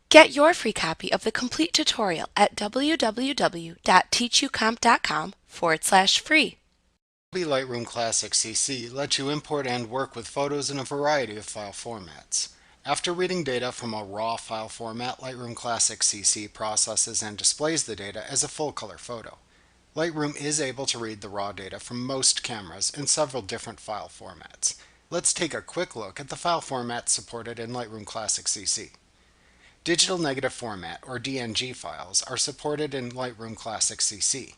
Get your free copy of the complete tutorial at www.teachucomp.com/free. Adobe Lightroom Classic CC lets you import and work with photos in a variety of file formats. After reading data from a raw file format, Lightroom Classic CC processes and displays the data as a full-color photo. Lightroom is able to read the raw data from most cameras in several different file formats. Let's take a quick look at the file formats supported in Lightroom Classic CC. Digital Negative Format, or DNG files, are supported in Lightroom Classic CC.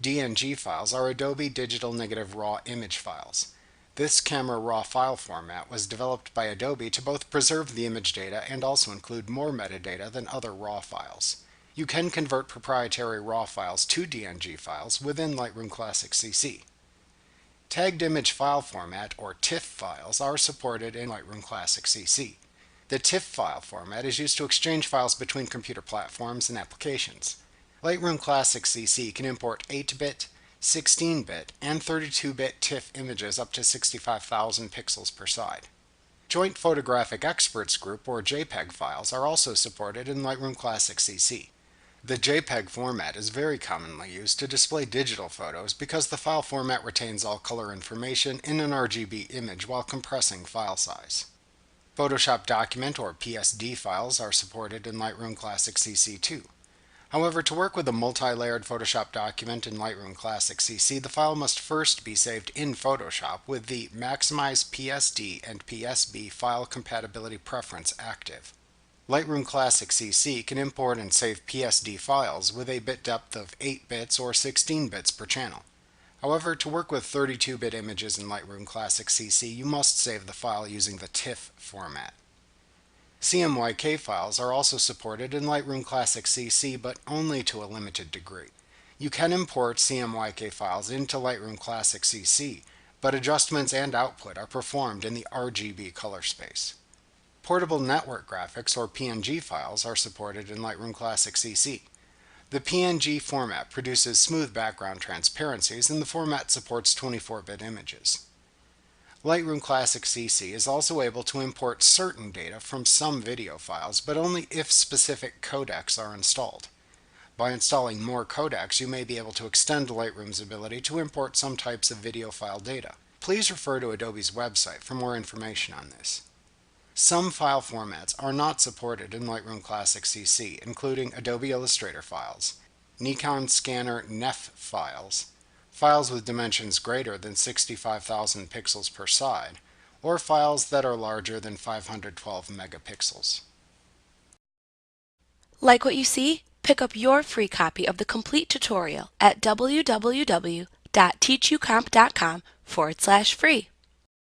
DNG files are Adobe Digital Negative Raw Image files. This camera raw file format was developed by Adobe to both preserve the image data and also include more metadata than other raw files. You can convert proprietary raw files to DNG files within Lightroom Classic CC. Tagged Image File Format, or TIFF files, are supported in Lightroom Classic CC. The TIFF file format is used to exchange files between computer platforms and applications. Lightroom Classic CC can import 8-bit, 16-bit, and 32-bit TIFF images up to 65,000 pixels per side. Joint Photographic Experts Group, or Jpeg files, are also supported in Lightroom Classic CC. The Jpeg format is very commonly used to display digital photos because the file format retains all color information in an RGB image while compressing file size. Photoshop Document, or PSD files, are supported in Lightroom Classic CC too. However, to work with a multi-layered Photoshop document in Lightroom Classic CC, the file must first be saved in Photoshop with the Maximize PSD and PSB file compatibility preference active. Lightroom Classic CC can import and save PSD files with a bit depth of 8 bits or 16 bits per channel. However, to work with 32-bit images in Lightroom Classic CC, you must save the file using the TIFF format. CMYK files are also supported in Lightroom Classic CC, but only to a limited degree. You can import CMYK files into Lightroom Classic CC, but adjustments and output are performed in the RGB color space. Portable Network Graphics, or PNG files, are supported in Lightroom Classic CC. The PNG format produces smooth background transparencies, and the format supports 24-bit images. Lightroom Classic CC is also able to import certain data from some video files, but only if specific codecs are installed. By installing more codecs, you may be able to extend Lightroom's ability to import some types of video file data. Please refer to Adobe's website for more information on this. Some file formats are not supported in Lightroom Classic CC, including Adobe Illustrator files, Nikon Scanner NEF files, files with dimensions greater than 65,000 pixels per side, or files that are larger than 512 megapixels. Like what you see? Pick up your free copy of the complete tutorial at www.teachucomp.com/free.